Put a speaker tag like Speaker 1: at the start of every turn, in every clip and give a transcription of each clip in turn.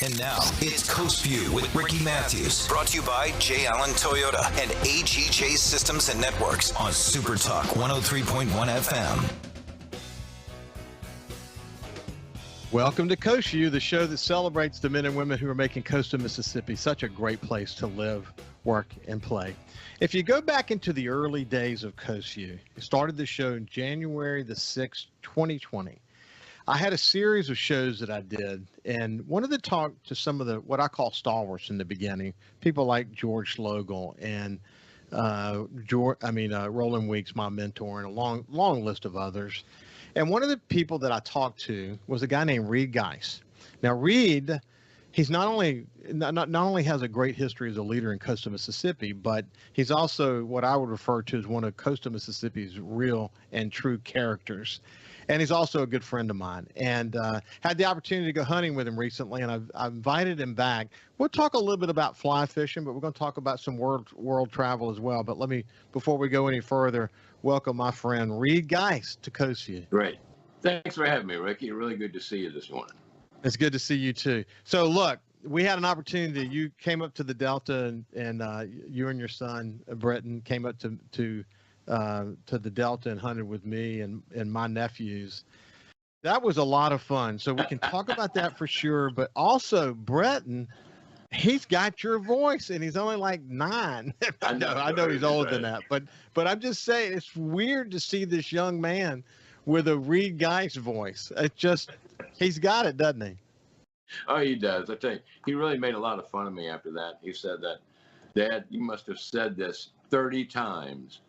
Speaker 1: And now, it's Coast Vue with Ricky Mathews. Brought to you by J. Allen Toyota and AGJ Systems and Networks on SuperTalk 103.1 FM.
Speaker 2: Welcome to Coast Vue, the show that celebrates the men and women who are making coastal Mississippi such a great place to live, work, and play. If you go back into the early days of Coast Vue, it started the show in January the 6th, 2020. I had a series of shows that I did, and wanted to talk to some of the what I call stalwarts in the beginning, people like George Slogel and Roland Weeks, my mentor, and a long list of others. And one of the people that I talked to was a guy named Reed Guice. Now, Reed, he's not only has a great history as a leader in coastal Mississippi, but he's also what I would refer to as one of coastal Mississippi's real and true characters. And he's also a good friend of mine, and had the opportunity to go hunting with him recently, and I've invited him back. We'll talk a little bit about fly fishing, but we're going to talk about some world travel as well. But before we go any further, welcome my friend Reed Guice to Coast Vue.
Speaker 3: Great. Thanks for having me, Ricky. Really good to see you this morning.
Speaker 2: It's good to see you too. So look, we had an opportunity. You came up to the Delta, and you and your son, Bretton, came up to the Delta and hunted with me and my nephews. That was a lot of fun. So we can talk about that for sure. But also, Bretton, he's got your voice, and he's only like 9. I know he's older than that, but I'm just saying it's weird to see this young man with a Reed Guice voice. He's got it, doesn't he?
Speaker 3: Oh, he does. I tell you, he really made a lot of fun of me after that. He said that, Dad, you must have said this 30 times.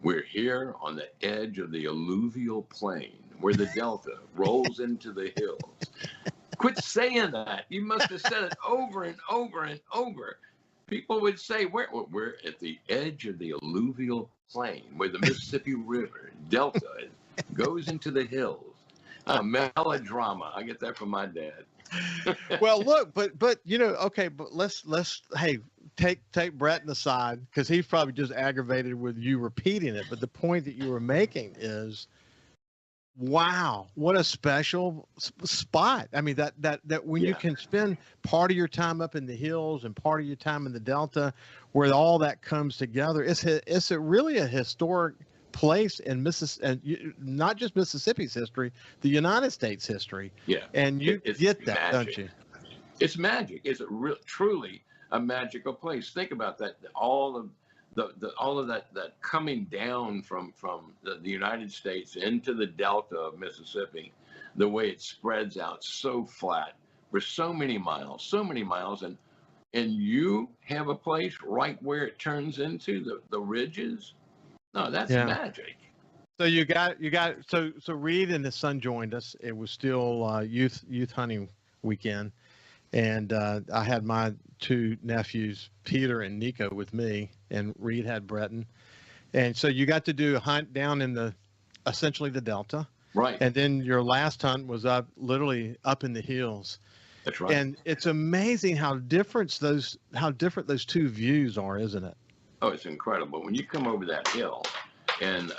Speaker 3: We're here on the edge of the alluvial plain where the Delta rolls into the hills. Quit saying that. You must have said it over and over and over. People would say, we're at the edge of the alluvial plain where the Mississippi River Delta goes into the hills. Melodrama. I get that from my dad.
Speaker 2: Well, look, but okay, but let's take Bretton aside, because he's probably just aggravated with you repeating it. But the point that you were making is, wow, what a special spot. I mean, that when you can spend part of your time up in the hills and part of your time in the Delta, where all that comes together, it's really a historic place in Mississippi, not just Mississippi's history, the United States history.
Speaker 3: Yeah,
Speaker 2: and you get that,
Speaker 3: magic.
Speaker 2: Don't you?
Speaker 3: It's magic. It's truly a magical place. Think about that. All of that coming down from the United States into the Delta of Mississippi, the way it spreads out so flat for so many miles, and you have a place right where it turns into the ridges. No, that's magic.
Speaker 2: So you got so Reed and his son joined us. It was still youth hunting weekend, and I had my 2 nephews, Peter and Nico, with me, and Reed had Bretton. And so you got to do a hunt down in essentially the Delta.
Speaker 3: Right.
Speaker 2: And then your last hunt was literally up in the hills.
Speaker 3: That's right.
Speaker 2: And it's amazing how different those 2 views are, isn't it?
Speaker 3: Oh, it's incredible. When you come over that hill and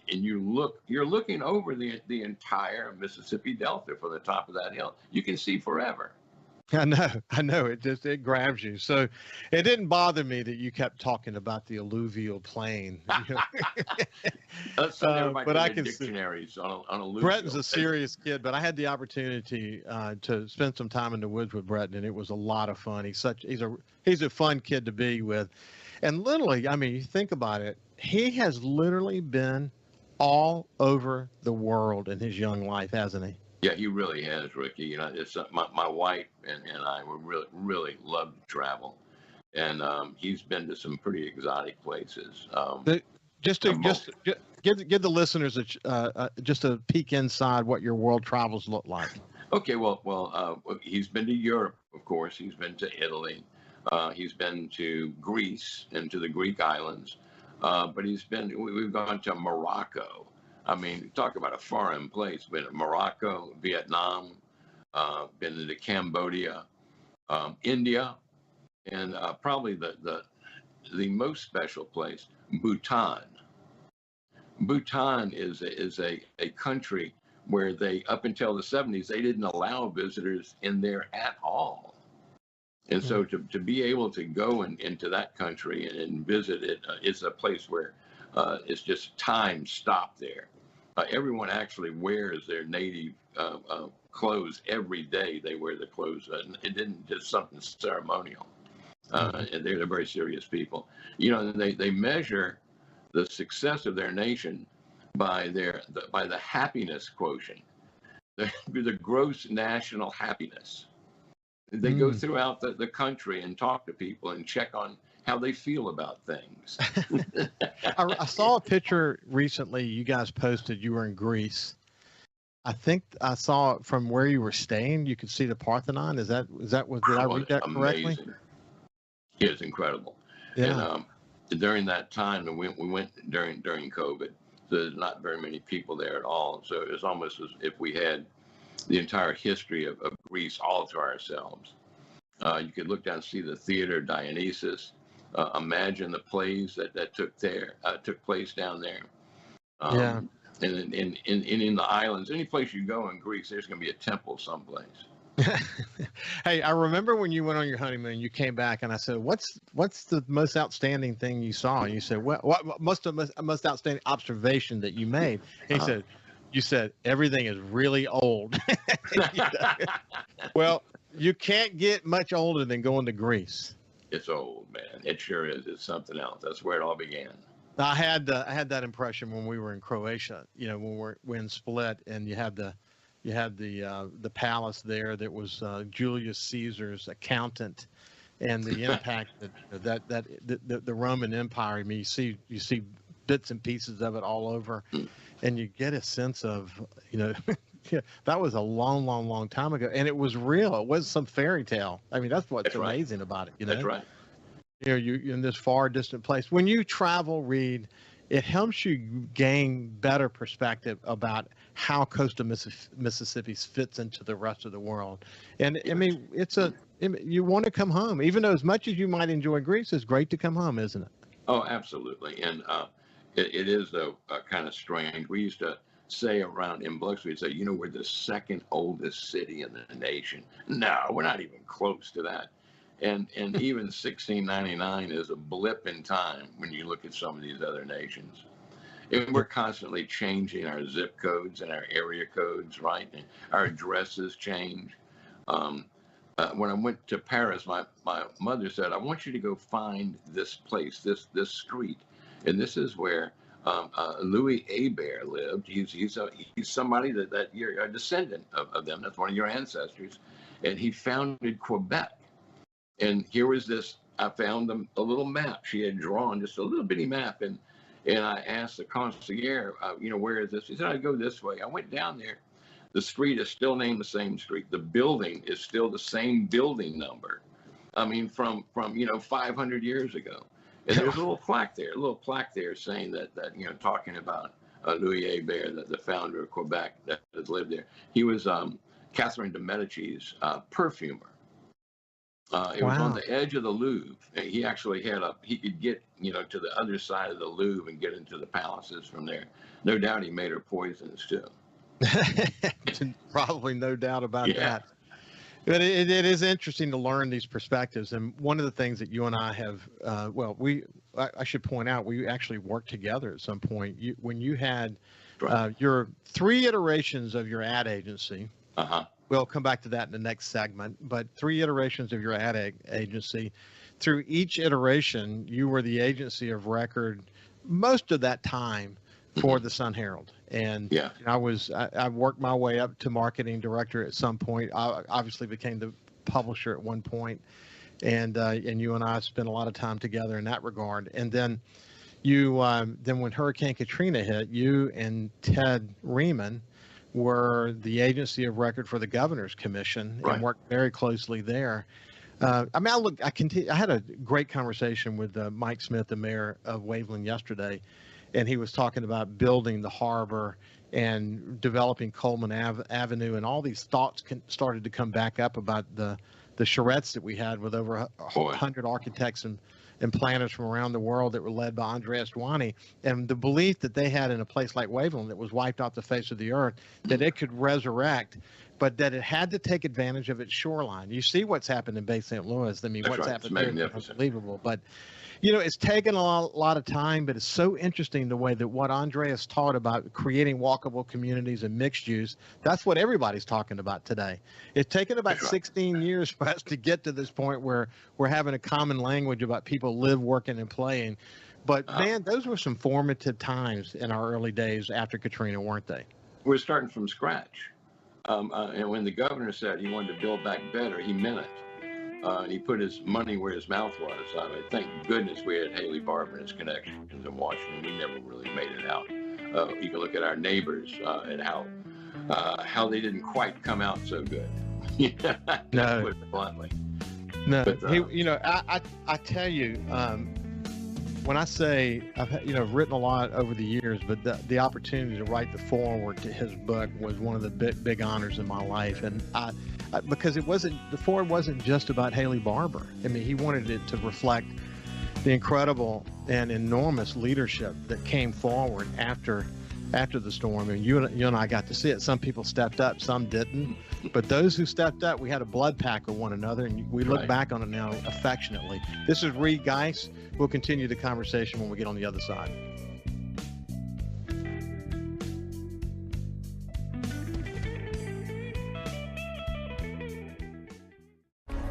Speaker 3: you're looking over the entire Mississippi Delta from the top of that hill. You can see forever.
Speaker 2: I know. It grabs you. So it didn't bother me that you kept talking about the alluvial plain.
Speaker 3: But I can dictionaries on alluvial.
Speaker 2: Bretton's a serious kid, but I had the opportunity to spend some time in the woods with Bretton, and it was a lot of fun. He's a fun kid to be with. And literally, I mean, you think about it, he has literally been all over the world in his young life, hasn't he?
Speaker 3: Yeah, he really has, Ricky. It's my wife and I really love to travel, and he's been to some pretty exotic places.
Speaker 2: Just give the listeners just a peek inside what your world travels look like.
Speaker 3: Okay, well, he's been to Europe, of course. He's been to Italy. He's been to Greece and to the Greek islands, but we've gone to Morocco. I mean, talk about a foreign place. Been to Morocco, Vietnam, been to Cambodia, India, and probably the most special place, Bhutan. Bhutan is a country where they, up until the 70s, they didn't allow visitors in there at all. And so to be able to go into that country and visit it, it's a place where it's just time stopped there. Everyone actually wears their native clothes every day. They wear the clothes. It didn't just something ceremonial. And they're very serious people. You know, they measure the success of their nation by the happiness quotient, the gross national happiness. They go throughout the country and talk to people and check on how they feel about things.
Speaker 2: I saw a picture recently you guys posted. You were in Greece. I think I saw from where you were staying, you could see the Parthenon. Is that what, did I read that correctly?
Speaker 3: Amazing. It's incredible.
Speaker 2: Yeah.
Speaker 3: And during that time, we went during COVID, so there's not very many people there at all. So it's almost as if we had the entire history of Greece all to ourselves. You could look down and see the Theater Dionysus. Imagine the plays that took place down there.
Speaker 2: Yeah.
Speaker 3: And in the islands, any place you go in Greece, there's going to be a temple someplace.
Speaker 2: Hey, I remember when you went on your honeymoon, you came back and I said, what's the most outstanding thing you saw? And you said, what most outstanding observation that you made? And he said, you said, everything is really old. Well, you can't get much older than going to Greece.
Speaker 3: It's old, man. It sure is. It's something else. That's where it all began.
Speaker 2: I had that impression when we were in Croatia, you know, when we're in Split, and you had the palace there that was Julius Caesar's accountant, and the impact that the Roman Empire. I mean, you see bits and pieces of it all over, and you get a sense of, you know, that was a long time ago, and it was real. It wasn't some fairy tale. I mean, that's what's amazing about it. You know,
Speaker 3: that's right.
Speaker 2: You know, you're in this far distant place. When you travel, Reed, it helps you gain better perspective about how coastal Mississippi fits into the rest of the world. And I mean, you want to come home, even though as much as you might enjoy Greece, it's great to come home, isn't it?
Speaker 3: Oh, absolutely. And it is, though, kind of strange. We used to say around in Biloxi, we'd say, you know, we're the second oldest city in the nation. No, we're not even close to that. And even 1699 is a blip in time when you look at some of these other nations. And we're constantly changing our zip codes and our area codes, right? And our addresses change. When I went to Paris, my mother said, I want you to go find this place, this street. And this is where Louis Hebert lived. He's somebody that you're a descendant of them. That's one of your ancestors. And he founded Quebec. And here was this, I found a little map. She had drawn just a little bitty map. And I asked the concierge, you know, where is this? He said, I'd go this way. I went down there. The street is still named the same street. The building is still the same building number. I mean, from 500 years ago. And there's a little plaque there saying that you know, talking about Louis Hebert, the founder of Quebec that has lived there. He was Catherine de Medici's perfumer. It was on the edge of the Louvre. He actually he could get, you know, to the other side of the Louvre and get into the palaces from there. No doubt he made her poisons too.
Speaker 2: Probably no doubt about that. But it is interesting to learn these perspectives. And one of the things that you and I have, I should point out, we actually worked together at some point. When you had your 3 iterations of your ad agency. We'll come back to that in the next segment, but 3 iterations of your ad agency. Through each iteration, you were the agency of record most of that time for the Sun Herald. And I worked my way up to marketing director at some point. I obviously became the publisher at one point, and you and I spent a lot of time together in that regard. And then then when Hurricane Katrina hit, you and Ted Riemann were the agency of record for the Governor's Commission and worked very closely there. I had a great conversation with Mike Smith, the mayor of Waveland, yesterday, and he was talking about building the harbor and developing Coleman Avenue, and all these thoughts started to come back up about the charrettes that we had with over 100 architects and planners from around the world that were led by Andreas Dwani, and the belief that they had in a place like Waveland that was wiped off the face of the earth, that it could resurrect, but that it had to take advantage of its shoreline. You see what's happened in Bay St. Louis. I mean,
Speaker 3: That's
Speaker 2: what's
Speaker 3: right.
Speaker 2: happened
Speaker 3: It's
Speaker 2: there is
Speaker 3: magnificent.
Speaker 2: unbelievable. But, you know, it's taken a lot of time, but it's so interesting the way that what Andreas taught about creating walkable communities and mixed use, that's what everybody's talking about today. It's taken about 16 years for us to get to this point where we're having a common language about people live, working, and playing. But, man, those were some formative times in our early days after Katrina, weren't they?
Speaker 3: We're starting from scratch. And when the governor said he wanted to build back better, he meant it. And he put his money where his mouth was. I mean, thank goodness we had Haley Barbour and his connections in Washington. We never really made it out. You can look at our neighbors and how they didn't quite come out so good.
Speaker 2: No.
Speaker 3: Put it bluntly.
Speaker 2: No,
Speaker 3: But,
Speaker 2: you know, I tell you, when I say I've written a lot over the years, but the opportunity to write the foreword to his book was one of the big honors in my life, and because the foreword wasn't just about Haley Barbour. I mean, he wanted it to reflect the incredible and enormous leadership that came forward after the storm. And you and I got to see it. Some people stepped up, some didn't. But those who stepped up, we had a blood pact with one another, and we look back on it now affectionately. This is Reed Guice. We'll continue the conversation when we get on the other side.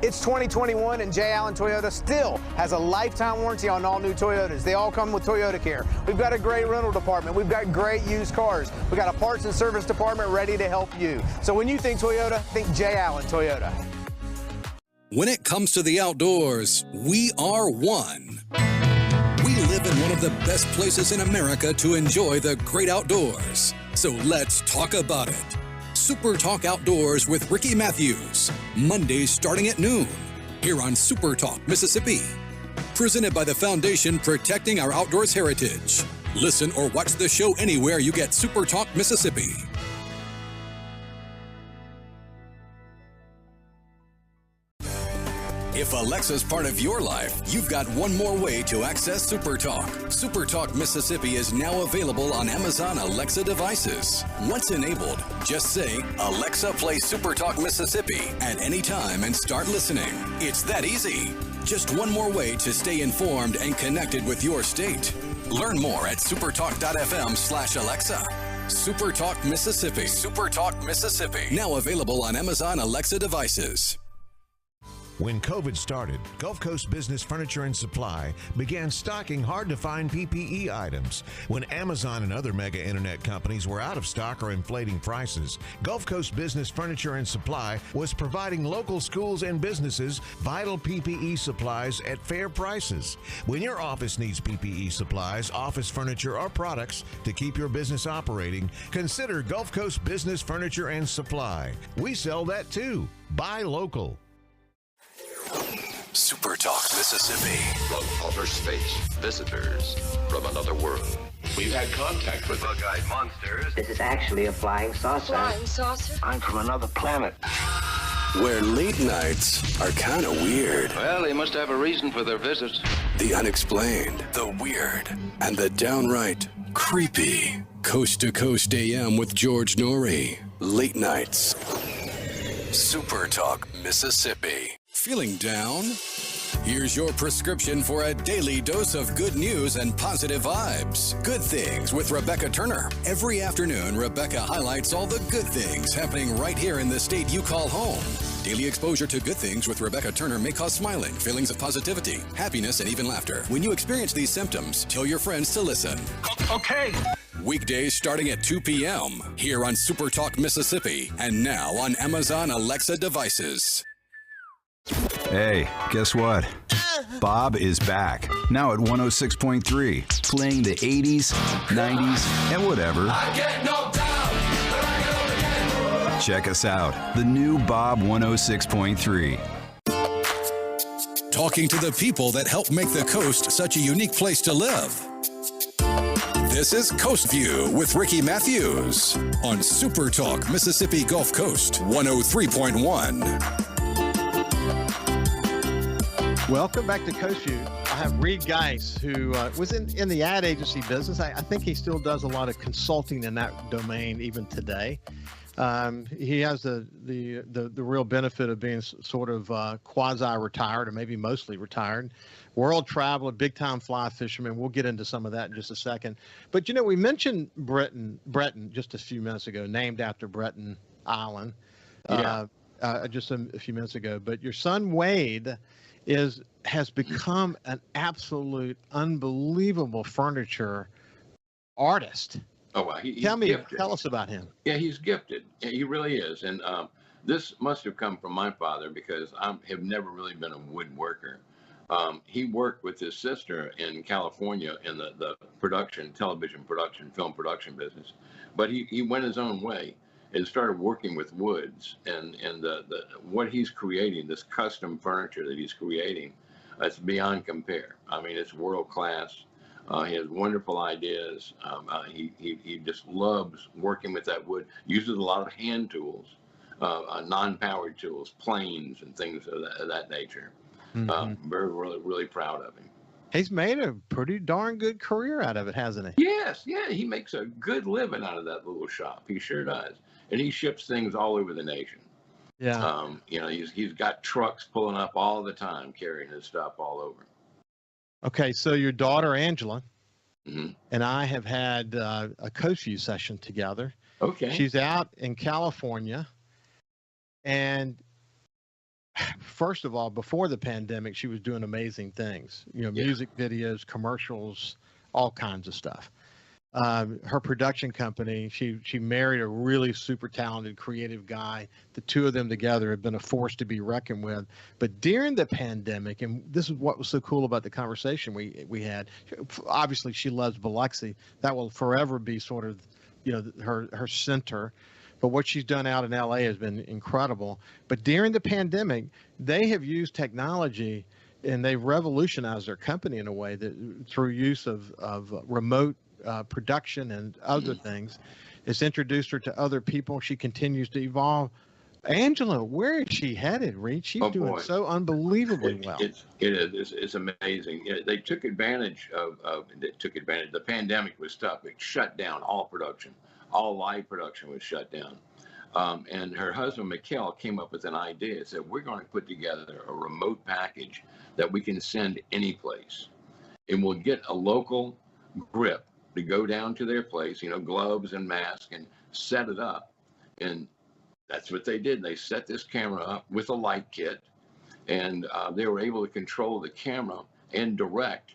Speaker 4: It's 2021 and J. Allen Toyota still has a lifetime warranty on all new Toyotas. They all come with Toyota Care. We've got a great rental department. We've got great used cars. We've got a parts and service department ready to help you. So when you think Toyota, think J. Allen Toyota.
Speaker 5: When it comes to the outdoors, we are one. We live in one of the best places in America to enjoy the great outdoors. So let's talk about it. SuperTalk Outdoors with Ricky Mathews. Mondays starting at noon. Here on SuperTalk Mississippi. Presented by the Foundation Protecting Our Outdoors Heritage. Listen or watch the show anywhere you get SuperTalk Mississippi. If Alexa's part of your life, you've got one more way to access SuperTalk. SuperTalk Mississippi is now available on Amazon Alexa devices. Once enabled, just say, Alexa, play SuperTalk Mississippi at any time and start listening. It's that easy. Just one more way to stay informed and connected with your state. Learn more at supertalk.fm/Alexa. SuperTalk Mississippi. SuperTalk Mississippi. Now available on Amazon Alexa devices.
Speaker 6: When COVID started, Gulf Coast Business Furniture and Supply began stocking hard-to-find PPE items. When Amazon and other mega internet companies were out of stock or inflating prices, Gulf Coast Business Furniture and Supply was providing local schools and businesses vital PPE supplies at fair prices. When your office needs PPE supplies, office furniture, or products to keep your business operating, consider Gulf Coast Business Furniture and Supply. We sell that too. Buy local.
Speaker 1: SuperTalk Mississippi.
Speaker 7: From outer space, visitors from another world. We've had contact with bug-eyed monsters.
Speaker 8: This is actually a flying saucer.
Speaker 9: Flying saucer?
Speaker 7: I'm from another planet.
Speaker 5: Where late nights are kind of weird.
Speaker 7: Well, they must have a reason for their visit.
Speaker 5: The unexplained, the weird, and the downright creepy. Coast to Coast AM with George Norrie. Late nights. SuperTalk Mississippi. Feeling down? Here's your prescription for a daily dose of good news and positive vibes. Good Things with Rebecca Turner. Every afternoon, Rebecca highlights all the good things happening right here in the state you call home. Daily exposure to Good Things with Rebecca Turner may cause smiling, feelings of positivity, happiness, and even laughter. When you experience these symptoms, tell your friends to listen.
Speaker 7: Okay.
Speaker 5: Weekdays starting at 2 p.m. here on SuperTalk Mississippi and now on Amazon Alexa devices.
Speaker 10: Hey, guess what? Bob is back, now at 106.3, playing the 80s, 90s, and whatever.
Speaker 11: I get knocked down, but I get up again.
Speaker 10: Check us out, the new Bob 106.3.
Speaker 5: Talking to the people that help make the coast such a unique place to live. This is Coast Vue with Ricky Mathews on SuperTalk Mississippi Gulf Coast 103.1.
Speaker 2: Welcome back to Coast View. have Reed Guice, who was in the ad agency business. I think he still does a lot of consulting in that domain even today. He has the real benefit of being sort of quasi-retired or maybe mostly retired. World traveler, big-time fly fisherman. We'll get into some of that in just a second. But, we mentioned Breton just a few minutes ago, named after Breton Island, just a few minutes ago. But your son, Wade, has become an absolute unbelievable furniture artist.
Speaker 3: Oh, well,
Speaker 2: tell us about him.
Speaker 3: Yeah, he's gifted. Yeah, he really is. And this must have come from my father because I have never really been a woodworker. He worked with his sister in California in the television production, film production business. But he went his own way and started working with woods. And what he's creating, this custom furniture that he's creating, it's beyond compare. I mean, it's world class. He has wonderful ideas. He just loves working with that wood. Uses a lot of hand tools, non-powered tools, planes and things of that nature. Really proud of him.
Speaker 2: He's made a pretty darn good career out of it, hasn't he?
Speaker 3: Yes, yeah. He makes a good living out of that little shop. He sure does. And he ships things all over the nation.
Speaker 2: Yeah.
Speaker 3: He's got trucks pulling up all the time, carrying his stuff all over.
Speaker 2: Okay, so your daughter, Angela, and I have had a Coast Vue session together.
Speaker 3: Okay.
Speaker 2: She's out in California. And first of all, before the pandemic, she was doing amazing things, music videos, commercials, all kinds of stuff. Her production company, she married a really super talented, creative guy. The two of them together have been a force to be reckoned with. But during the pandemic, and this is what was so cool about the conversation we had, obviously she loves Biloxi. That will forever be sort of, her center. But what she's done out in LA has been incredible. But during the pandemic, they have used technology and they've revolutionized their company in a way that through use of remote production and other things. It's introduced her to other people. She continues to evolve. Angela, where is she headed, Reed? She's doing so unbelievably well.
Speaker 3: It's amazing. They took advantage the pandemic was tough. It shut down all production. All live production was shut down. And her husband, Mikhail, came up with an idea. He said, we're going to put together a remote package that we can send any place. And we'll get a local grip to go down to their place, gloves and mask, and set it up. And that's what they did. They set this camera up with a light kit, and they were able to control the camera and direct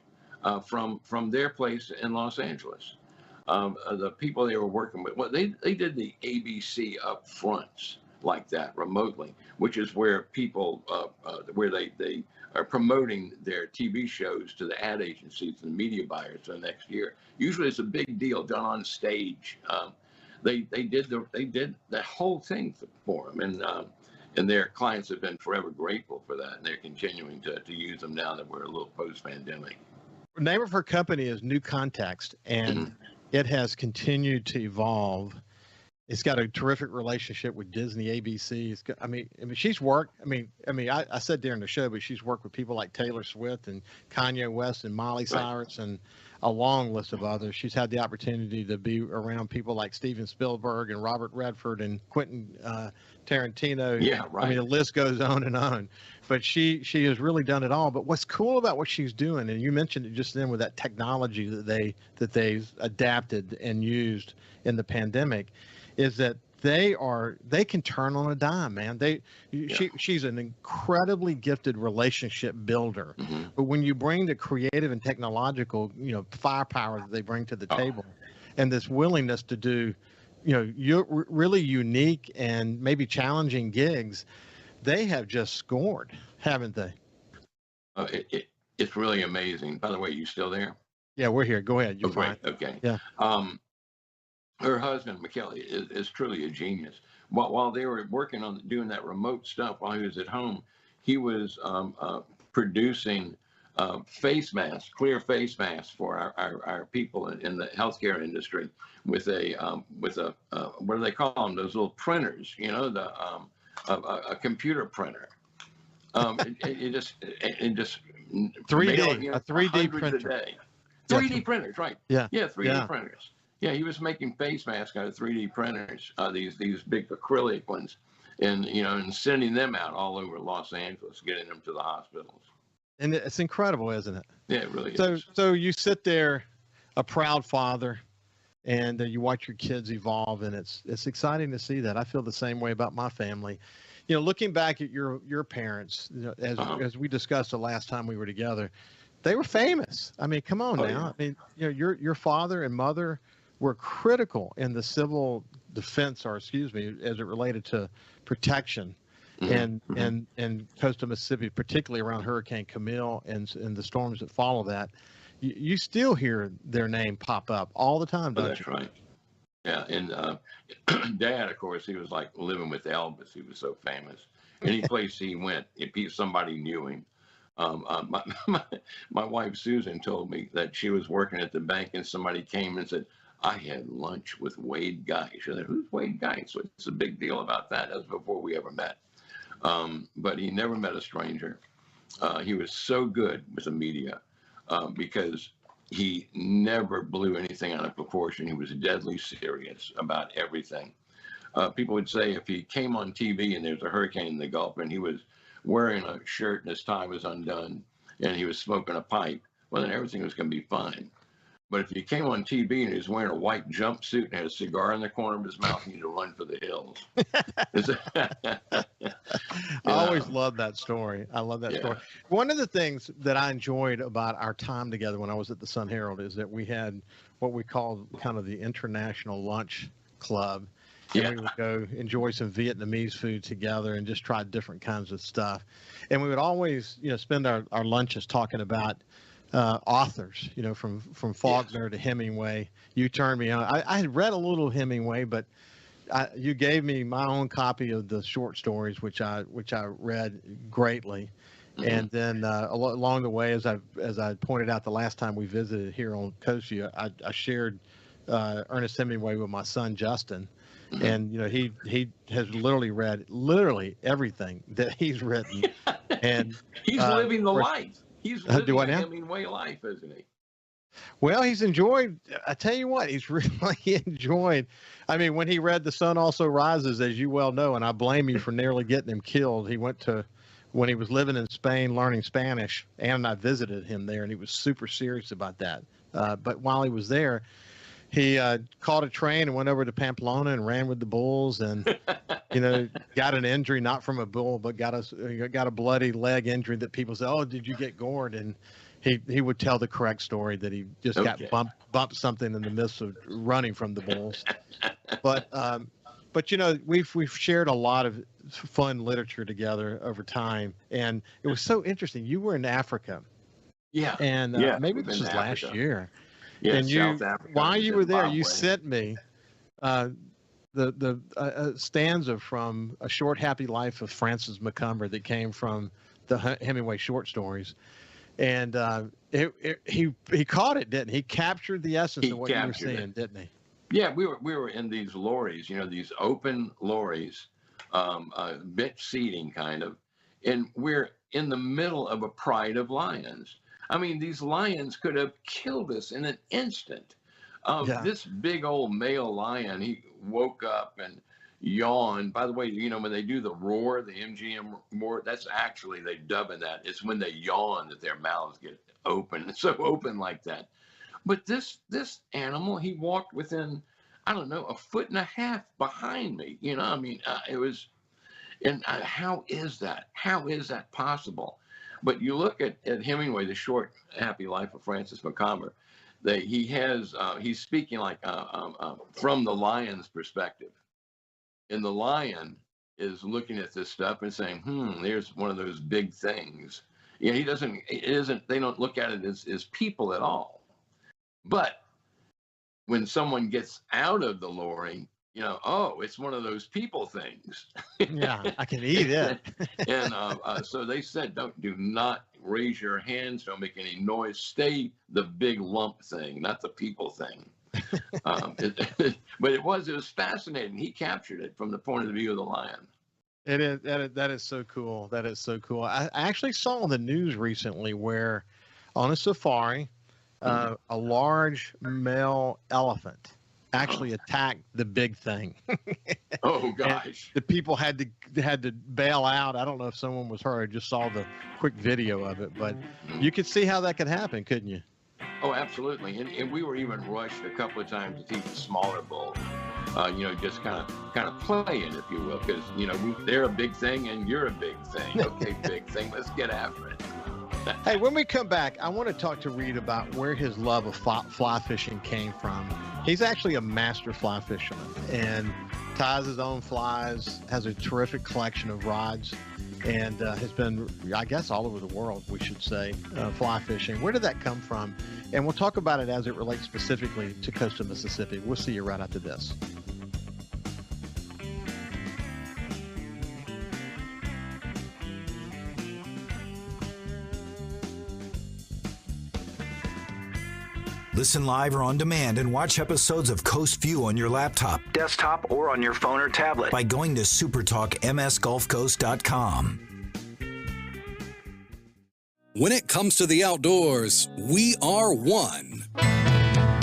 Speaker 3: from their place in Los Angeles. The people they were working with, they did the ABC up fronts like that remotely, which is where people, where they are promoting their TV shows to the ad agencies and media buyers for the next year. Usually it's a big deal done on stage. They did that whole thing for them, and their clients have been forever grateful for that, and they're continuing to use them now that we're a little post-pandemic.
Speaker 2: The name of her company is New Context, and it has continued to evolve. It's got a terrific relationship with Disney, ABC. It's got, I mean, she's worked. I said during the show, but she's worked with people like Taylor Swift and Kanye West and Miley Cyrus and a long list of others. She's had the opportunity to be around people like Steven Spielberg and Robert Redford and Quentin Tarantino.
Speaker 3: Yeah, right.
Speaker 2: I mean, the list goes on and on. But she has really done it all. But what's cool about what she's doing, and you mentioned it just then with that technology that they've adapted and used in the pandemic, is that they can turn on a dime, man. She's an incredibly gifted relationship builder. But when you bring the creative and technological, firepower that they bring to the table, and this willingness to do, really unique and maybe challenging gigs, they have just scored, haven't they?
Speaker 3: It's really amazing. By the way, you still there?
Speaker 2: Yeah, we're here. Go ahead. You're fine.
Speaker 3: Okay.
Speaker 2: Yeah.
Speaker 3: Her husband, McKelly, is truly a genius. While they were working on doing that remote stuff while he was at home, he was producing face masks, clear face masks for our people in the healthcare industry with a what do they call them? Those little printers, a computer printer. It just
Speaker 2: 3D, a 3D printer.
Speaker 3: A day. 3D printers, right?
Speaker 2: Yeah.
Speaker 3: Yeah, 3D printers. Yeah, he was making face masks out of 3D printers, these big acrylic ones, and and sending them out all over Los Angeles, getting them to the hospitals.
Speaker 2: And it's incredible, isn't it?
Speaker 3: Yeah, it really
Speaker 2: is.
Speaker 3: is.
Speaker 2: So you sit there, a proud father, and you watch your kids evolve, and it's exciting to see that. I feel the same way about my family. Looking back at your parents, as we discussed the last time we were together, they were famous. I mean, come on now.
Speaker 3: Yeah.
Speaker 2: I mean, your father and mother were critical in the civil defense, or excuse me, as it related to protection. And coastal Mississippi, particularly around Hurricane Camille and the storms that follow that, you still hear their name pop up all the time, don't you?
Speaker 3: That's right. Yeah, and Dad, of course, he was like living with Elvis. He was so famous. Any place he went, if somebody knew him. My wife Susan told me that she was working at the bank and somebody came and said, "I had lunch with Wade Guice." She said, "Who's Wade Guice? What's the big deal about that?" That was before we ever met. But he never met a stranger. He was so good with the media because he never blew anything out of proportion. He was deadly serious about everything. People would say if he came on TV and there's a hurricane in the Gulf and he was wearing a shirt and his tie was undone and he was smoking a pipe, well, then everything was going to be fine. But if he came on TV and he was wearing a white jumpsuit and had a cigar in the corner of his mouth, he need to run for the hills.
Speaker 2: I always loved that story. I love that story. One of the things that I enjoyed about our time together when I was at the Sun Herald is that we had what we called kind of the International Lunch Club. And we would go enjoy some Vietnamese food together and just try different kinds of stuff. And we would always, spend our lunches talking about authors, from Faulkner to Hemingway. You turned me on. I had read a little Hemingway, but you gave me my own copy of the short stories, which I read greatly. And then along the way, as I pointed out the last time we visited here on Coast Vue, I shared Ernest Hemingway with my son Justin. And he has literally read everything that he's written, and
Speaker 3: he's living the life. He's living the Hemingway life, isn't he?
Speaker 2: Well, he's enjoyed. I tell you what, he's really enjoyed. I mean, when he read "The Sun Also Rises," as you well know, and I blame you for nearly getting him killed. He went to when he was living in Spain learning Spanish, and I visited him there, and he was super serious about that. But while he was there, he caught a train and went over to Pamplona and ran with the bulls, and got an injury, not from a bull, but got a bloody leg injury that people say, "Oh, did you get gored?" And he would tell the correct story that he just got bumped something in the midst of running from the bulls. But we've shared a lot of fun literature together over time, and it was so interesting. You were in Africa, and maybe this was last year.
Speaker 3: Yeah,
Speaker 2: and
Speaker 3: South Africa,
Speaker 2: while you were there, you
Speaker 3: Zimbabwe.
Speaker 2: sent me the stanza from A Short Happy Life of Francis McCumber that came from the Hemingway short stories, and he caught it, didn't he? He captured the essence of what you were saying, didn't he?
Speaker 3: Yeah, we were in these lorries, these open lorries, bench seating kind of, and we're in the middle of a pride of lions. I mean, these lions could have killed us in an instant. This big old male lion, he woke up and yawned. By the way, when they do the roar, the MGM roar, that's actually, they dubbing that. It's when they yawn that their mouths get open. It's so open like that. But this animal, he walked within, I don't know, 1.5 feet behind me. It was, and how is that? How is that possible? But you look at Hemingway, The Short Happy Life of Francis McCumber, he's speaking like from the lion's perspective. And the lion is looking at this stuff and saying, there's one of those big things. They don't look at it as people at all. But when someone gets out of the lorry, it's one of those people things.
Speaker 2: Yeah, I can eat it.
Speaker 3: And so they said, do not raise your hands, don't make any noise, stay the big lump thing, not the people thing. But it was fascinating. He captured it from the point of view of the lion.
Speaker 2: It is that is so cool. That is so cool. I actually saw on the news recently where on a safari, a large male elephant actually attacked the big thing.
Speaker 3: Oh gosh!
Speaker 2: The people had to bail out. I don't know if someone was hurt. I just saw the quick video of it, but you could see how that could happen, couldn't you?
Speaker 3: Oh, absolutely. And we were even rushed a couple of times to teach the smaller bull. Just kind of playing, if you will, because they're a big thing and you're a big thing. Okay, big thing. Let's get after it.
Speaker 2: Hey, when we come back, I want to talk to Reed about where his love of fly fishing came from. He's actually a master fly fisherman and ties his own flies, has a terrific collection of rods, and has been, I guess, all over the world, we should say, fly fishing. Where did that come from? And we'll talk about it as it relates specifically to coastal Mississippi. We'll see you right after this.
Speaker 1: Listen live or on demand and watch episodes of Coast Vue on your laptop, desktop, or on your phone or tablet by going to supertalkmsgulfcoast.com.
Speaker 5: When it comes to the outdoors, we are one.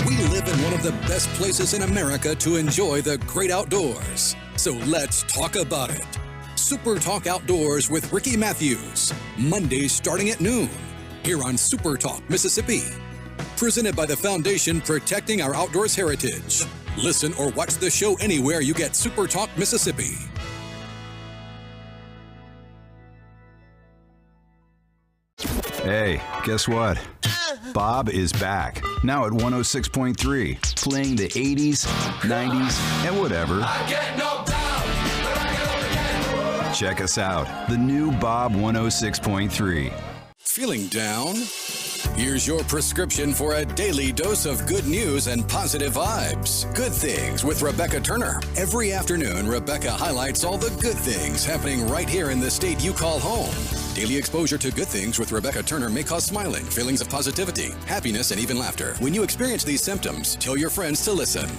Speaker 5: We live in one of the best places in America to enjoy the great outdoors. So let's talk about it. Super Talk Outdoors with Ricky Mathews. Mondays starting at noon. Here on Super Talk Mississippi. Presented by the Foundation Protecting Our Outdoors Heritage. Listen or watch the show anywhere you get Super Talk Mississippi.
Speaker 10: Hey, guess what? Bob is back. Now at 106.3, playing the 80s, 90s, and whatever.
Speaker 11: I get knocked down, but I get up again.
Speaker 10: Check us out. The new Bob 106.3.
Speaker 5: Feeling down? Here's your prescription for a daily dose of good news and positive vibes. Good Things with Rebecca Turner. Every afternoon, Rebecca highlights all the good things happening right here in the state you call home. Daily exposure to Good Things with Rebecca Turner may cause smiling, feelings of positivity, happiness, and even laughter. When you experience these symptoms, tell your friends to listen.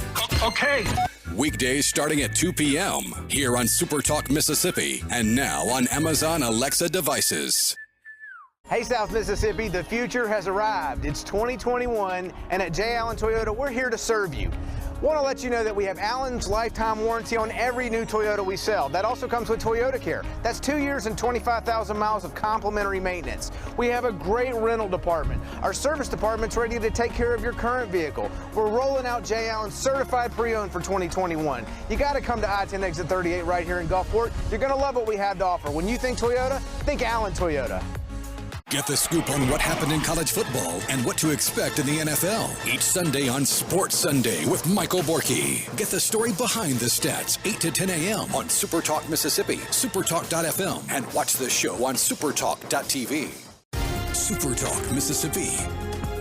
Speaker 11: Okay.
Speaker 5: Weekdays starting at 2 p.m. here on Super Talk Mississippi and now on Amazon Alexa devices.
Speaker 4: Hey, South Mississippi, the future has arrived. It's 2021, and at J. Allen Toyota, we're here to serve you. Want to let you know that we have Allen's lifetime warranty on every new Toyota we sell. That also comes with Toyota Care. That's 2 years and 25,000 miles of complimentary maintenance. We have a great rental department. Our service department's ready to take care of your current vehicle. We're rolling out J. Allen certified pre-owned for 2021. You got to come to I-10 exit 38 right here in Gulfport. You're going to love what we have to offer. When you think Toyota, think Allen Toyota.
Speaker 5: Get the scoop on what happened in college football and what to expect in the NFL. Each Sunday on Sports Sunday with Michael Borky. Get the story behind the stats, 8 to 10 a.m. on SuperTalk Mississippi, supertalk.fm, and watch the show on supertalk.tv. SuperTalk Mississippi.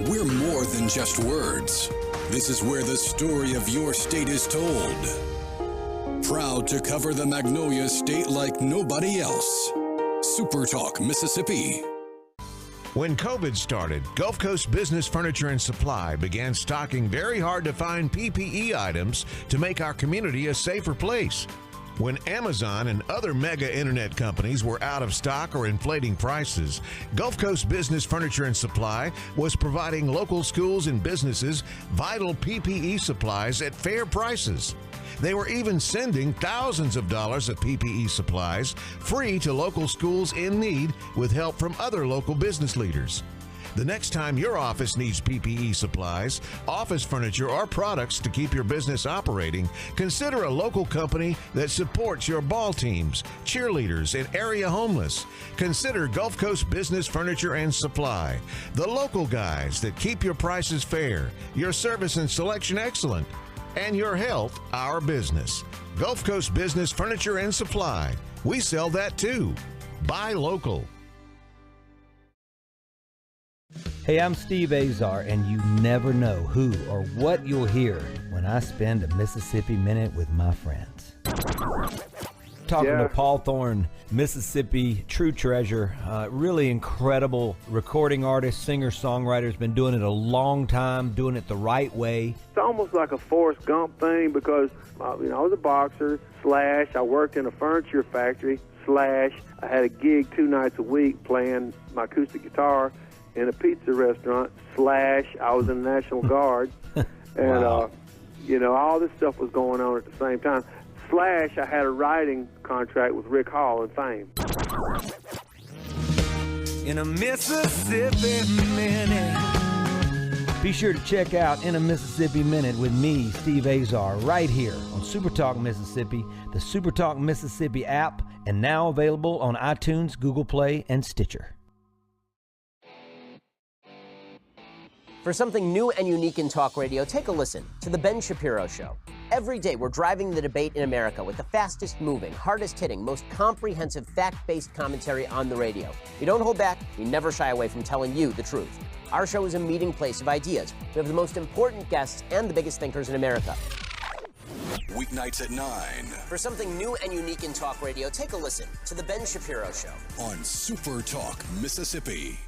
Speaker 5: We're more than just words. This is where the story of your state is told. Proud to cover the Magnolia State like nobody else. SuperTalk Mississippi.
Speaker 6: When COVID started, Gulf Coast Business Furniture and Supply began stocking very hard-to-find PPE items to make our community a safer place. When Amazon and other mega internet companies were out of stock or inflating prices, Gulf Coast Business Furniture and Supply was providing local schools and businesses vital PPE supplies at fair prices. They were even sending thousands of dollars of PPE supplies free to local schools in need with help from other local business leaders. The next time your office needs PPE supplies, office furniture, or products to keep your business operating, consider a local company that supports your ball teams, cheerleaders, and area homeless. Consider Gulf Coast Business Furniture and Supply, the local guys that keep your prices fair, your service and selection excellent, and your health our business. Gulf Coast Business Furniture and Supply. We sell that too. Buy local.
Speaker 9: Hey, I'm Steve Azar, and you never know who or what you'll hear when I spend a Mississippi Minute with my friends. Talking to Paul Thorne, Mississippi true treasure, really incredible recording artist, singer, songwriter, has been doing it a long time, doing it the right way.
Speaker 12: It's almost like a Forrest Gump thing because, I was a boxer / I worked in a furniture factory. Slash, I had a gig 2 nights a week playing my acoustic guitar in a pizza restaurant. Slash, I was in the National Guard. And,
Speaker 9: Wow.
Speaker 12: All this stuff was going on at the same time. Slash, I had a writing contract with Rick Hall in Fame.
Speaker 11: In a Mississippi Minute.
Speaker 9: Be sure to check out In a Mississippi Minute with me, Steve Azar, right here on SuperTalk Mississippi, the SuperTalk Mississippi app, and now available on iTunes, Google Play, and Stitcher.
Speaker 13: For something new and unique in talk radio, take a listen to The Ben Shapiro Show. Every day, we're driving the debate in America with the fastest moving, hardest hitting, most comprehensive, fact-based commentary on the radio. We don't hold back. We never shy away from telling you the truth. Our show is a meeting place of ideas. We have the most important guests and the biggest thinkers in America.
Speaker 5: Weeknights at 9
Speaker 13: For something new and unique in talk radio, take a listen to The Ben Shapiro Show
Speaker 5: on Super Talk Mississippi.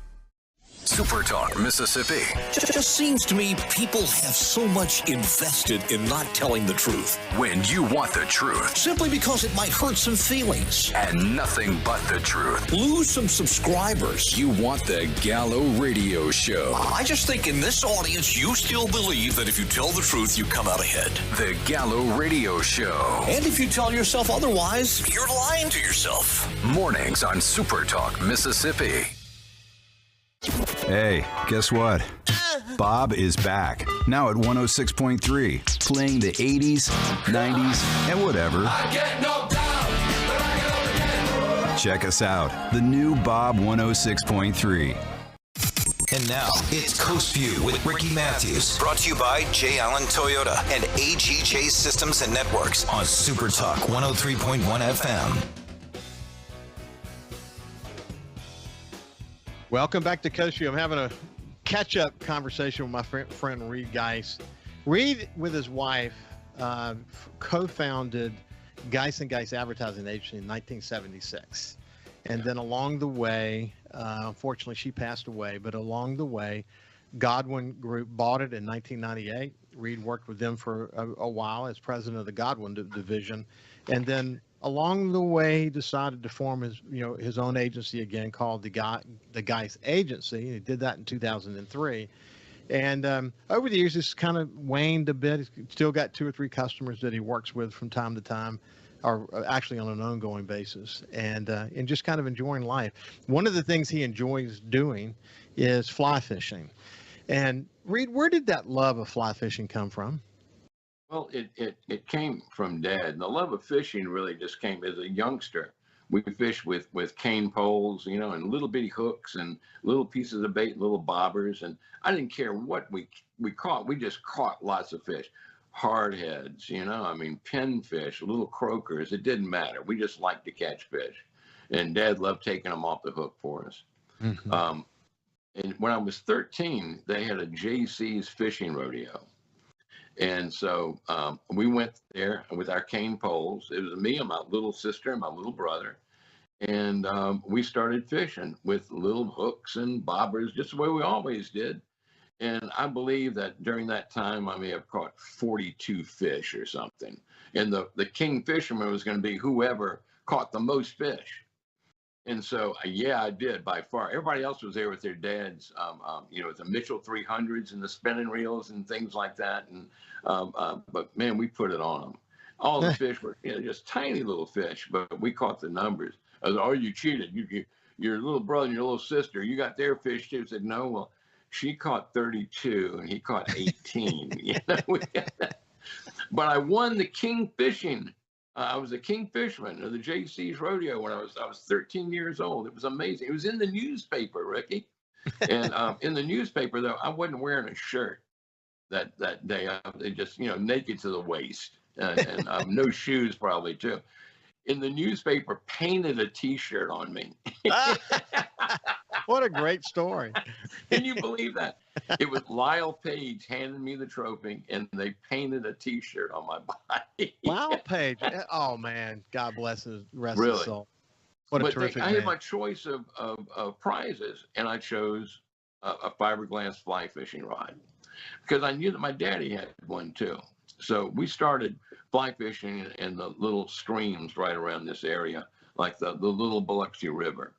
Speaker 5: Super Talk Mississippi.
Speaker 14: Just seems to me people have so much invested in not telling the truth.
Speaker 5: When you want the truth.
Speaker 14: Simply because it might hurt some feelings.
Speaker 5: And nothing but the truth.
Speaker 14: Lose some subscribers.
Speaker 5: You want the Gallo Radio Show.
Speaker 14: I just think in this audience, you still believe that if you tell the truth, you come out ahead.
Speaker 5: The Gallo Radio Show.
Speaker 14: And if you tell yourself otherwise, you're lying to yourself.
Speaker 5: Mornings on Super Talk Mississippi.
Speaker 10: Hey, guess what? Bob is back. Now at 106.3, playing the 80s, 90s, and whatever.
Speaker 11: I get knocked down, but I get up again.
Speaker 10: Check us out. The new Bob 106.3.
Speaker 1: And now, it's Coast View with Ricky Mathews. Brought to you by J. Allen Toyota and AGJ Systems and Networks on Super Talk 103.1 FM.
Speaker 2: Welcome back to Coast View. I'm having a catch-up conversation with my friend Reed Guice. Reed, with his wife, co-founded Guice & Guice Advertising Agency in 1976. And then along the way, unfortunately, she passed away, but along the way, Godwin Group bought it in 1998. Reed worked with them for a while as president of the Godwin division. And then along the way, he decided to form his own agency again called the Guice Agency. He did that in 2003. And over the years, it's kind of waned a bit. He's still got 2 or 3 customers that he works with from time to time, or actually on an ongoing basis, and just kind of enjoying life. One of the things he enjoys doing is fly fishing. And Reed, where did that love of fly fishing come from?
Speaker 3: Well, it came from Dad. The love of fishing really just came as a youngster. We fished with cane poles, and little bitty hooks and little pieces of bait, little bobbers. And I didn't care what we caught. We just caught lots of fish. Hardheads, pinfish, little croakers. It didn't matter. We just liked to catch fish. And Dad loved taking them off the hook for us. Mm-hmm. And when I was 13, they had a JC's fishing rodeo. And so we went there with our cane poles. It was me and my little sister and my little brother. And we started fishing with little hooks and bobbers, just the way we always did. And I believe that during that time, I may have caught 42 fish or something. And the king fisherman was going to be whoever caught the most fish. And so, yeah, I did by far. Everybody else was there with their dads, with the Mitchell 300s and the spinning reels and things like that. And but man, we put it on them. All the fish were just tiny little fish, but we caught the numbers. I was, oh, you cheated. Your little brother and your little sister, you got their fish too. I said, no, well, she caught 32 and he caught 18. But I won the king fishing. I was a king fisherman of the JC's rodeo when I was 13 years old. It was amazing. It was in the newspaper, Ricky. And in the newspaper, though, I wasn't wearing a shirt that day. They just, naked to the waist and no shoes probably too. In the newspaper, painted a T-shirt on me.
Speaker 2: What a great story.
Speaker 3: Can you believe that? It was Lyle Page handed me the trophy, and they painted a T-shirt on my body.
Speaker 2: Lyle Page. Oh, man. God bless his rest
Speaker 3: Really?
Speaker 2: of his soul. What a terrific
Speaker 3: I
Speaker 2: man.
Speaker 3: had my choice of prizes, and I chose a fiberglass fly fishing rod because I knew that my daddy had one too. So we started fly fishing in the little streams right around this area like the little Biloxi River.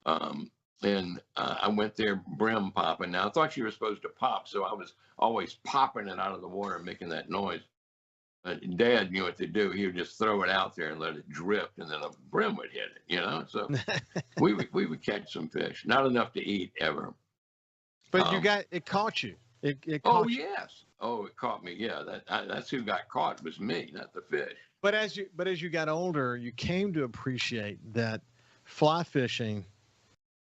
Speaker 3: And I went there brim popping. Now, I thought you were supposed to pop, so I was always popping it out of the water, making that noise. Dad knew what to do. He would just throw it out there and let it drift, and then a brim would hit it, you know? So we would catch some fish. Not enough to eat ever.
Speaker 2: But it caught you. It
Speaker 3: oh,
Speaker 2: caught you.
Speaker 3: yes. Oh, it caught me. Yeah, that's who got caught was me, not the fish.
Speaker 2: But as you got older, you came to appreciate that fly fishing,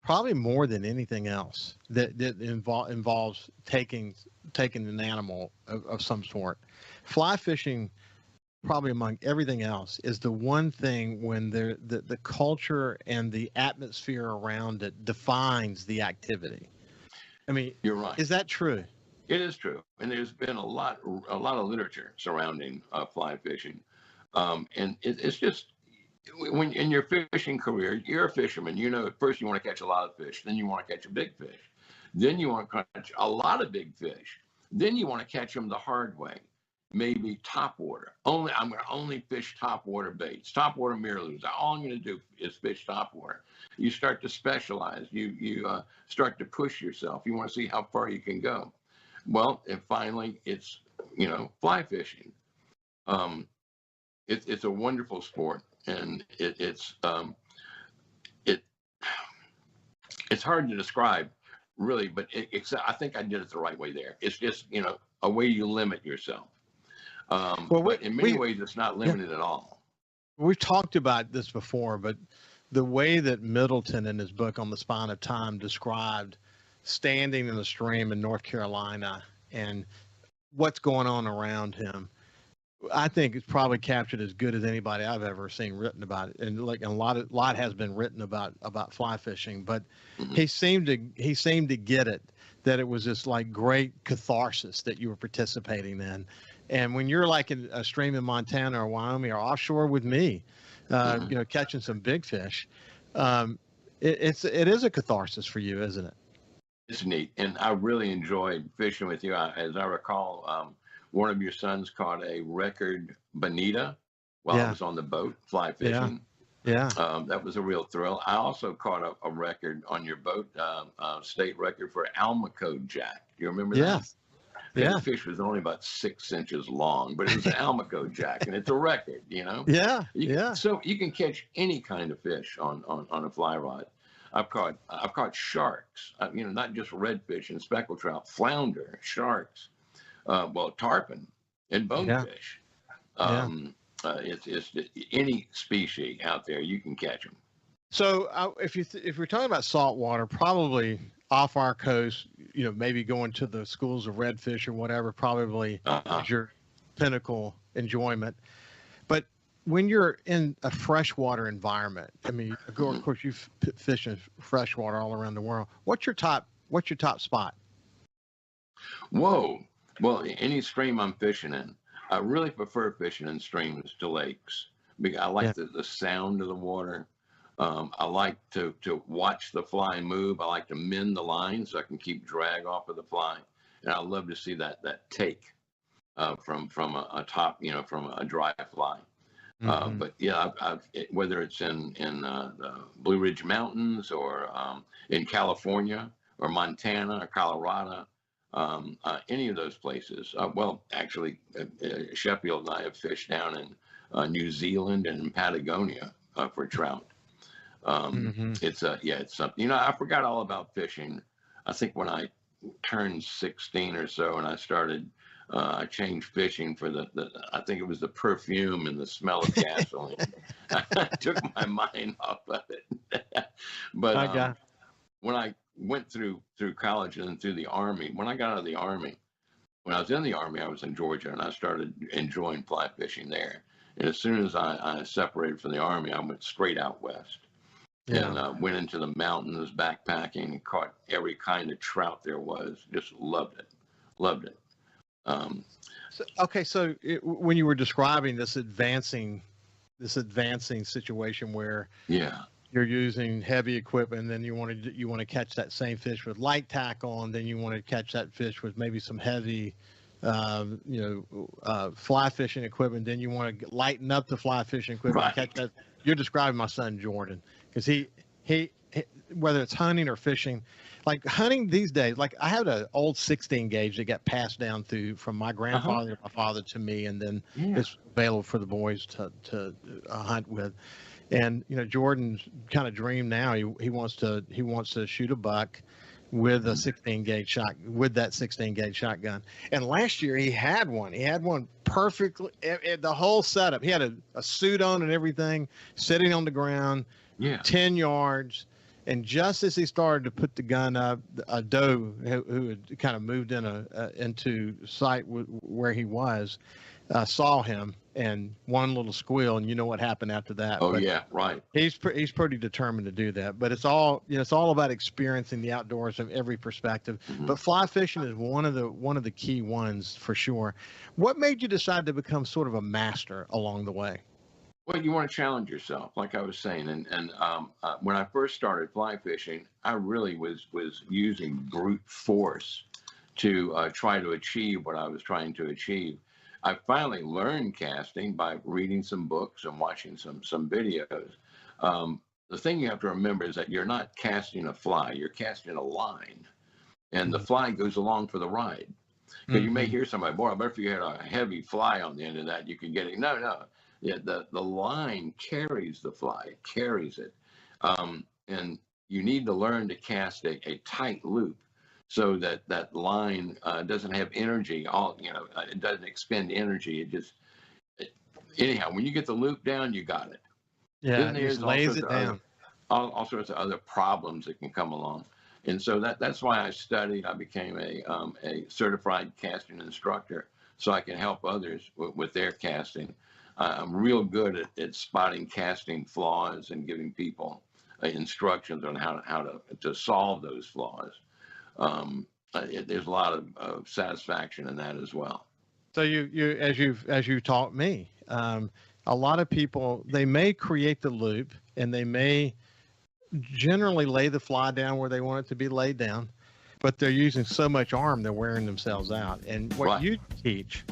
Speaker 2: probably more than anything else, that involves taking an animal of some sort. Fly fishing, probably among everything else, is the one thing when the culture and the atmosphere around it defines the activity. I mean,
Speaker 3: you're right.
Speaker 2: Is that true?
Speaker 3: It is true, and there's been a lot of literature surrounding fly fishing, and it's just when in your fishing career, you're a fisherman. You know, at first you want to catch a lot of fish, then you want to catch a big fish, then you want to catch a lot of big fish, then you want to catch them the hard way, maybe top water. I'm going to only fish top water baits, top water mirrors. All I'm going to do is fish top water. You start to specialize. You start to push yourself. You want to see how far you can go. Well, and finally, it's fly fishing. It's a wonderful sport, and it's hard to describe, really. But I think I did it the right way there. It's just a way you limit yourself. But in many ways, it's not limited at all.
Speaker 2: We've talked about this before, but the way that Middleton in his book On the Spine of Time described standing in the stream in North Carolina and what's going on around him, I think it's probably captured as good as anybody I've ever seen written about it. And a lot has been written about fly fishing, but he seemed to get it, that it was this like great catharsis that you were participating in. And when you're like in a stream in Montana or Wyoming or offshore with me, catching some big fish, it is a catharsis for you, isn't it?
Speaker 3: It's neat, and I really enjoyed fishing with you. As I recall, one of your sons caught a record bonita while I was on the boat fly fishing.
Speaker 2: Yeah.
Speaker 3: That was a real thrill. I also caught a record on your boat, state record for Almaco jack. Do you remember that?
Speaker 2: Yeah.
Speaker 3: The fish was only about 6 inches long, but it was an Almaco jack, and it's a record,
Speaker 2: Yeah.
Speaker 3: So you can catch any kind of fish on a fly rod. I've caught sharks, not just redfish and speckled trout, flounder, sharks, tarpon and bonefish. It's any species out there, you can catch them.
Speaker 2: So if we're talking about saltwater, probably off our coast, maybe going to the schools of redfish or whatever, probably is your pinnacle enjoyment. But when you're in a freshwater environment, I mean, of course, you fish in freshwater all around the world. What's your top spot?
Speaker 3: Whoa. Well, any stream I'm fishing in, I really prefer fishing in streams to lakes because I like the sound of the water. I like to watch the fly move. I like to mend the line so I can keep drag off of the fly. And I love to see that take from a top, from a dry fly. But yeah, whether it's in the Blue Ridge Mountains or in California or Montana or Colorado, any of those places. Actually, Sheffield and I have fished down in New Zealand and in Patagonia for trout. It's something. I forgot all about fishing. I think when I turned 16 or so, and I started. I changed fishing for I think it was the perfume and the smell of gasoline. I took my mind off of it. But when I went through college and then through the Army, when I got out of the Army, when I was in the Army, I was in Georgia, and I started enjoying fly fishing there. And as soon as I separated from the Army, I went straight out west. And went into the mountains backpacking and caught every kind of trout there was. Just loved it.
Speaker 2: So when you were describing this advancing situation where you're using heavy equipment, and then you want to catch that same fish with light tackle, and then you want to catch that fish with maybe some heavy fly fishing equipment, then you want to lighten up the fly fishing equipment, catch that you're describing my son Jordan, because he whether it's hunting or fishing, like hunting these days, like I had an old 16 gauge that got passed down from my grandfather to my father to me, and then it's available for the boys to hunt with. And Jordan's kind of dream now. He wants to shoot a buck with a 16 gauge shot, with that 16 gauge shotgun. And last year he had one. He had one perfectly, the whole setup. He had a suit on and everything, sitting on the ground, 10 yards. And just as he started to put the gun up, a doe who had kind of moved into sight where he was, saw him, and one little squeal, and you know what happened after that.
Speaker 3: Oh, yeah, right.
Speaker 2: He's pretty determined to do that. But it's all about experiencing the outdoors from every perspective. Mm-hmm. But fly fishing is one of the key ones for sure. What made you decide to become sort of a master along the way?
Speaker 3: Well, you want to challenge yourself, like I was saying. And when I first started fly fishing, I really was using brute force to try to achieve what I was trying to achieve. I finally learned casting by reading some books and watching some videos. The thing you have to remember is that you're not casting a fly, you're casting a line. And the fly goes along for the ride. Because you may hear somebody, boy, I bet if you had a heavy fly on the end of that, you could get it. No. Yeah, the line carries the fly, it carries it. And you need to learn to cast a tight loop so that line doesn't have energy. It doesn't expend energy. Anyhow, when you get the loop down, you got it.
Speaker 2: Yeah, it just lays it down.
Speaker 3: All sorts of other problems that can come along. And so that's why I studied. I became a certified casting instructor, so I can help others with their casting. I'm real good at spotting casting flaws and giving people instructions on how to solve those flaws. There's a lot of satisfaction in that as well.
Speaker 2: So as you taught me, a lot of people, they may create the loop and they may generally lay the fly down where they want it to be laid down, but they're using so much arm they're wearing themselves out. And what you teach,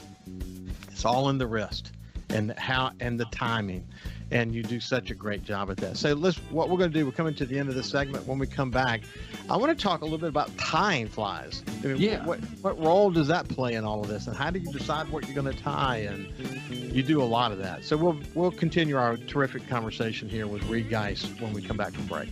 Speaker 2: it's all in the wrist and the timing, and you do such a great job at that. So what we're going to do, we're coming to the end of this segment. When we come back, I want to talk a little bit about tying flies. I mean, what role does that play in all of this, and how do you decide what you're going to tie? And you do a lot of that. So we'll continue our terrific conversation here with Reed Guice when we come back from break.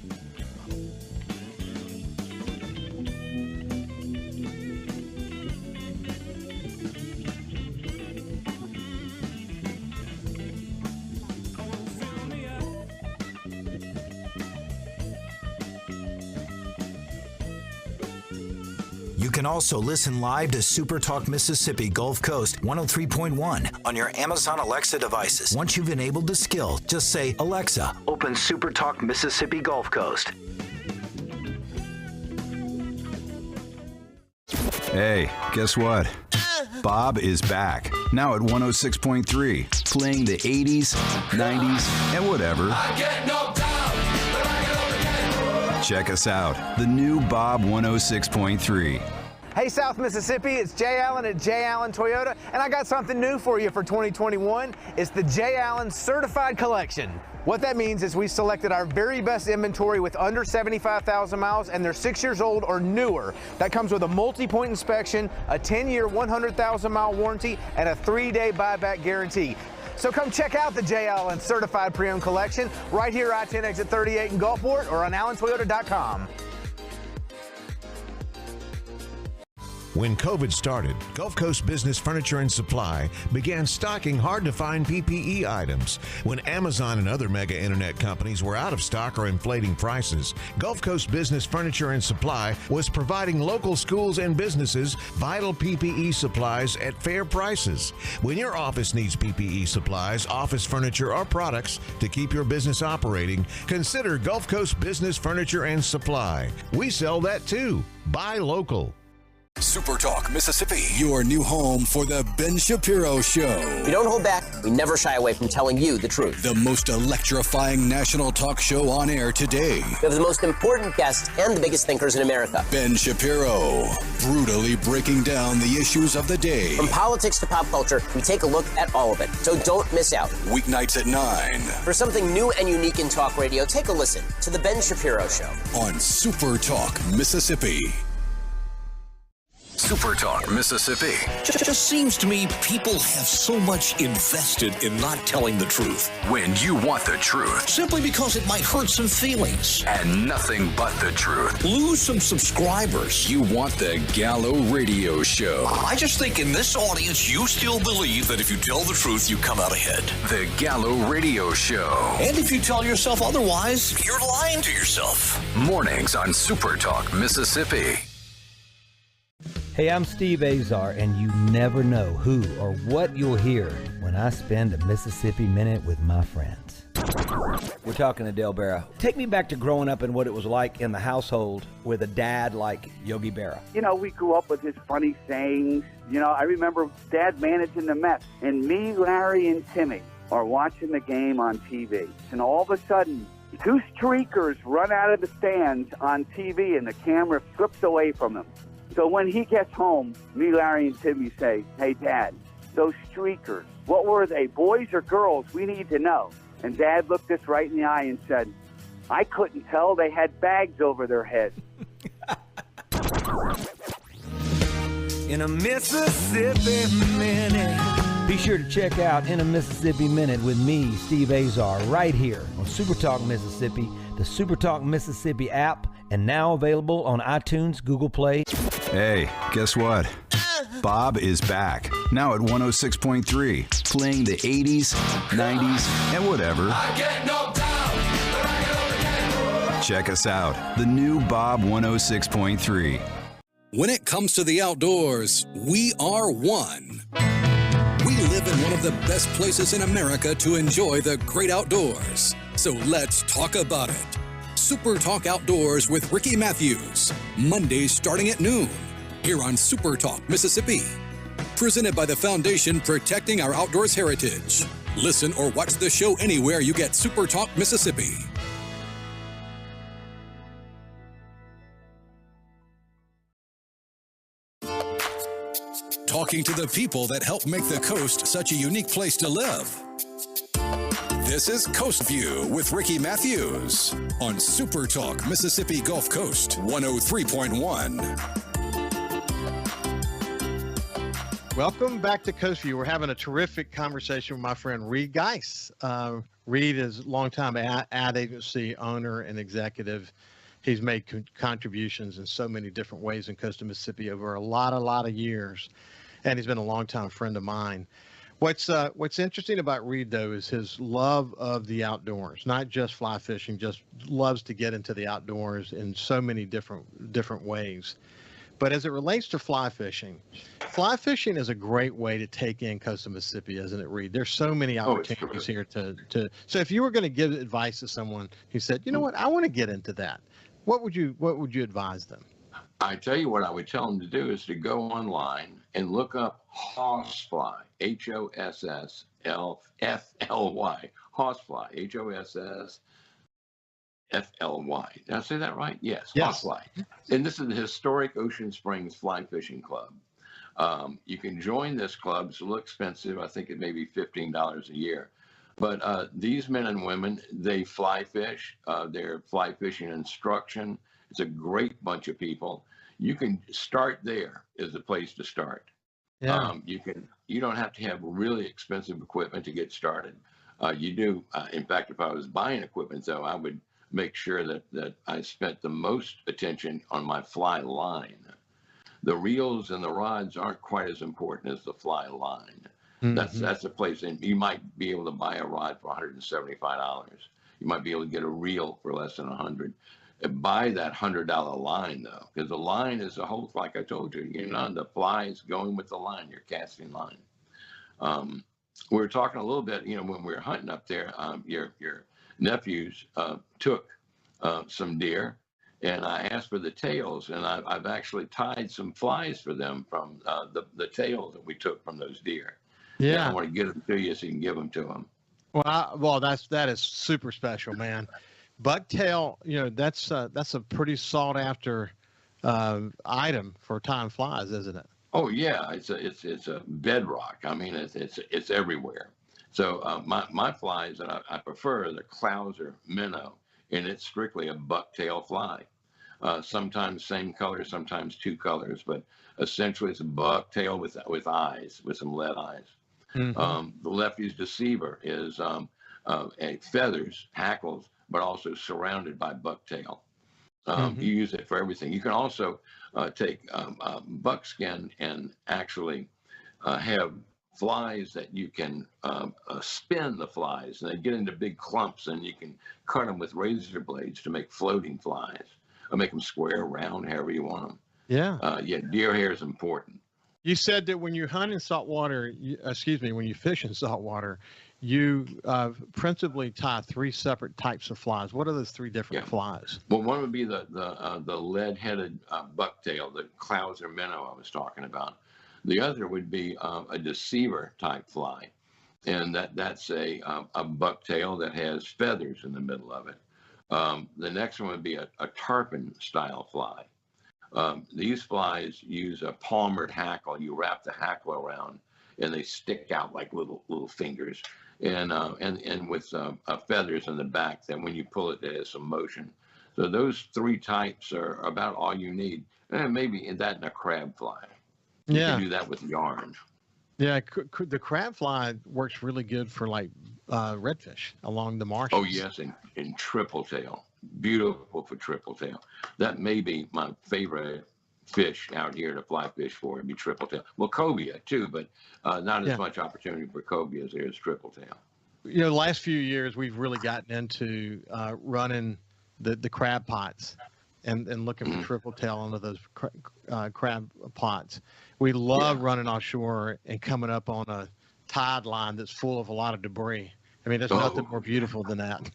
Speaker 1: You can also listen live to SuperTalk Mississippi Gulf Coast 103.1 on your Amazon Alexa devices. Once you've enabled the skill, just say, Alexa, open SuperTalk Mississippi Gulf Coast.
Speaker 10: Hey, guess what? Bob is back, now at 106.3, playing the 80s, 90s, and whatever.
Speaker 11: I get knocked out, but I get up again.
Speaker 10: Check us out, the new Bob 106.3.
Speaker 4: Hey, South Mississippi, it's Jay Allen at Jay Allen Toyota, and I got something new for you for 2021. It's the Jay Allen Certified Collection. What that means is we selected our very best inventory with under 75,000 miles, and they're 6 years old or newer. That comes with a multi-point inspection, a 10-year, 100,000-mile warranty, and a 3-day buyback guarantee. So come check out the Jay Allen Certified Pre-Owned Collection right here, I-10 exit 38 in Gulfport, or on allentoyota.com.
Speaker 6: When COVID started, Gulf Coast Business Furniture and Supply began stocking hard-to-find PPE items. When Amazon and other mega internet companies were out of stock or inflating prices, Gulf Coast Business Furniture and Supply was providing local schools and businesses vital PPE supplies at fair prices. When your office needs PPE supplies, office furniture, or products to keep your business operating, consider Gulf Coast Business Furniture and Supply. We sell that too. Buy local.
Speaker 5: SuperTalk Mississippi, your new home for the Ben Shapiro Show.
Speaker 13: We don't hold back. We never shy away from telling you the truth.
Speaker 5: The most electrifying national talk show on air today.
Speaker 13: We have the most important guests and the biggest thinkers in America.
Speaker 5: Ben Shapiro, brutally breaking down the issues of the day.
Speaker 13: From politics to pop culture, we take a look at all of it. So don't miss out.
Speaker 5: Weeknights at 9.
Speaker 13: For something new and unique in talk radio, take a listen to The Ben Shapiro Show.
Speaker 5: On SuperTalk Mississippi. SuperTalk Mississippi.
Speaker 14: It just seems to me people have so much invested in not telling the truth.
Speaker 10: When you want the truth.
Speaker 14: Simply because it might hurt some feelings.
Speaker 10: And nothing but the truth.
Speaker 14: Lose some subscribers.
Speaker 10: You want the Gallo Radio Show.
Speaker 14: I just think in this audience, you still believe that if you tell the truth, you come out ahead.
Speaker 10: The Gallo Radio Show.
Speaker 14: And if you tell yourself otherwise, you're lying to yourself.
Speaker 10: Mornings on SuperTalk Mississippi.
Speaker 9: Hey, I'm Steve Azar, and you never know who or what you'll hear when I spend a Mississippi Minute with my friends. We're talking to Del Berra. Take me back to growing up and what it was like in the household with a dad like Yogi Berra.
Speaker 15: You know, we grew up with his funny sayings. You know, I remember Dad managing the Mets, and me, Larry, and Timmy are watching the game on TV. And all of a sudden, two streakers run out of the stands on TV, and the camera flips away from them. So when he gets home, me, Larry, and Timmy say, "Hey, Dad, those streakers, what were they, boys or girls? We need to know." And Dad looked us right in the eye and said, "I couldn't tell. They had bags over their heads."
Speaker 9: In a Mississippi Minute. Be sure to check out In a Mississippi Minute with me, Steve Azar, right here on SuperTalk Mississippi, the SuperTalk Mississippi app, and now available on iTunes, Google Play.
Speaker 10: Hey, guess what? Bob is back, now at 106.3, playing the 80s, 90s, and whatever.
Speaker 11: I get knocked down, but I get up again.
Speaker 10: Check us out, the new Bob 106.3.
Speaker 5: When it comes to the outdoors, we are one. We live in one of the best places in America to enjoy the great outdoors. So let's talk about it. Super Talk Outdoors with Ricky Mathews, Mondays starting at noon, here on Super Talk Mississippi. Presented by the Foundation Protecting Our Outdoors Heritage. Listen or watch the show anywhere you get Super Talk Mississippi. Talking to the people that help make the coast such a unique place to live. This is Coast Vue with Ricky Mathews on Super Talk Mississippi Gulf Coast 103.1.
Speaker 2: Welcome back to Coast Vue. We're having a terrific conversation with my friend Reed Guice. Reed is a longtime ad agency owner and executive. He's made contributions in so many different ways in coastal Mississippi over a lot of years, and he's been a longtime friend of mine. What's interesting about Reed, though, is his love of the outdoors, not just fly fishing, just loves to get into the outdoors in so many different ways. But as it relates to fly fishing is a great way to take in coastal Mississippi, isn't it, Reed? There's so many opportunities here to. So if you were going to give advice to someone who said, you know what, I want to get into that, what would you advise them?
Speaker 3: I tell you what I would tell them to do is to go online and look up horsefly, HOSSFLY, horsefly, HOSSFLY. Did I say that right? Yes. Horsefly. And this is the Historic Ocean Springs Fly Fishing Club. You can join this club. It's a little expensive. I think it may be $15 a year. But these men and women, they fly fish. They're fly fishing instruction. It's a great bunch of people. You can start there is the place to start.
Speaker 2: Yeah.
Speaker 3: You don't have to have really expensive equipment to get started. You do. In fact, if I was buying equipment, though, I would make sure that I spent the most attention on my fly line. The reels and the rods aren't quite as important as the fly line. Mm-hmm. That's a place, and you might be able to buy a rod for $175. You might be able to get a reel for less than $100. Buy that $100 line, though, because the line is a whole, like I told you, the fly is going with the line, your casting line. We were talking a little bit, when we were hunting up there, your nephews took some deer, And I asked for the tails, and I've actually tied some flies for them from the tails that we took from those deer.
Speaker 2: Yeah.
Speaker 3: And I want to get them to you so you can give them to them.
Speaker 2: Well, that is super special, man. Bucktail, that's a pretty sought after item for tying flies, isn't it?
Speaker 3: Oh yeah, it's a bedrock. I mean, it's everywhere. So my flies that I prefer, the Clouser minnow, and it's strictly a bucktail fly. Sometimes same color, sometimes two colors, but essentially it's a bucktail with eyes, with some lead eyes. Mm-hmm. The Lefty's Deceiver is feathers, hackles, but also surrounded by bucktail. Mm-hmm. You use it for everything. You can also take buckskin and actually have flies that you can spin the flies, and they get into big clumps, and you can cut them with razor blades to make floating flies, or make them square, round, however you want them.
Speaker 2: Yeah.
Speaker 3: Deer hair is important.
Speaker 2: You said that when you hunt in saltwater, when you fish in saltwater, you principally tie three separate types of flies. What are those three different flies?
Speaker 3: Well, one would be the lead-headed bucktail, the Clouser minnow I was talking about. The other would be a deceiver type fly, and that's a bucktail that has feathers in the middle of it. The next one would be a tarpon style fly. These flies use a palmered hackle. You wrap the hackle around, and they stick out like little fingers, and with feathers in the back. That when you pull it, it has some motion. So those three types are about all you need, and maybe that and a crab fly. You can do that with yarn.
Speaker 2: Yeah, the crab fly works really good for like redfish along the marshes.
Speaker 3: Oh yes, and triple tail, beautiful for triple tail. That may be my favorite fish out here to fly fish for. It'd be triple tail. Well, cobia too, but not as much opportunity for cobia as there is triple tail.
Speaker 2: The last few years we've really gotten into running the crab pots and looking for triple tail under those crab pots. We love running offshore and coming up on a tide line that's full of a lot of debris. I mean, there's nothing more beautiful than that.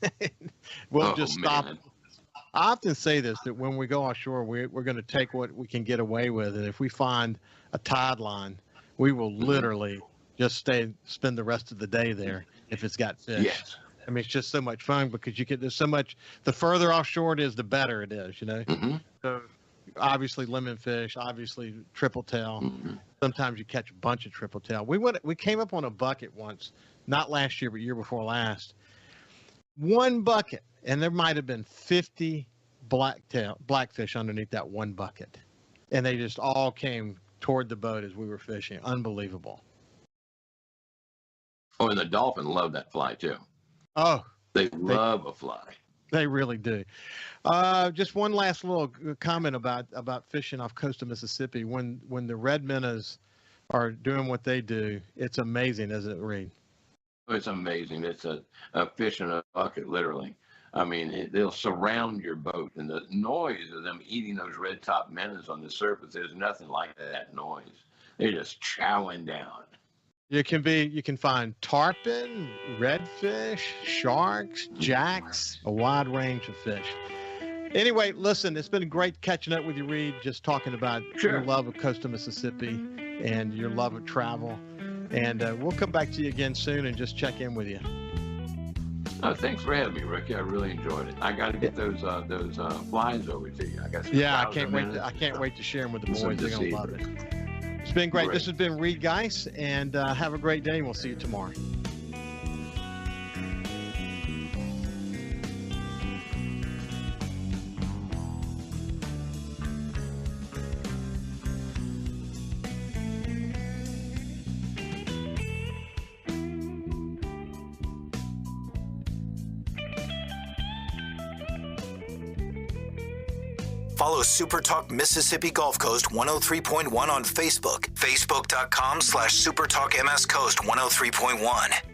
Speaker 2: We'll just stop.
Speaker 3: Man.
Speaker 2: I often say this, that when we go offshore, we're going to take what we can get away with. And if we find a tide line, we will literally just spend the rest of the day there if it's got fish.
Speaker 3: Yes.
Speaker 2: I mean, it's just so much fun because there's so much, the further offshore it is, the better it is,
Speaker 3: Mm-hmm.
Speaker 2: So obviously lemon fish, obviously triple tail. Mm-hmm. Sometimes you catch a bunch of triple tail. We came up on a bucket once, not last year, but year before last. One bucket, and there might have been 50 blackfish underneath that one bucket. And they just all came toward the boat as we were fishing. Unbelievable.
Speaker 3: Oh, and the dolphin love that fly too.
Speaker 2: Oh,
Speaker 3: they love a fly.
Speaker 2: They really do. Just one last little comment about fishing off coast of Mississippi. When the red minnows are doing what they do, it's amazing, isn't it, Reed?
Speaker 3: It's amazing. It's a fish in a bucket, literally. I mean, they'll surround your boat, and the noise of them eating those red-top minnows on the surface, there's nothing like that noise. They're just chowing down.
Speaker 2: You can find tarpon, redfish, sharks, jacks, a wide range of fish. Anyway, listen, it's been great catching up with you, Reed, just talking about your love of coastal Mississippi and your love of travel. And we'll come back to you again soon and just check in with you.
Speaker 3: Thanks for having me, Ricky. I really enjoyed it. I got to get those flies over to you. I got some
Speaker 2: I can't wait to share them with the boys. They're going to love it. It's been great. This has been Reed Guice, and have a great day, and we'll see you tomorrow.
Speaker 1: Follow SuperTalk Mississippi Gulf Coast 103.1 on Facebook. Facebook.com/SuperTalk MS Coast 103.1.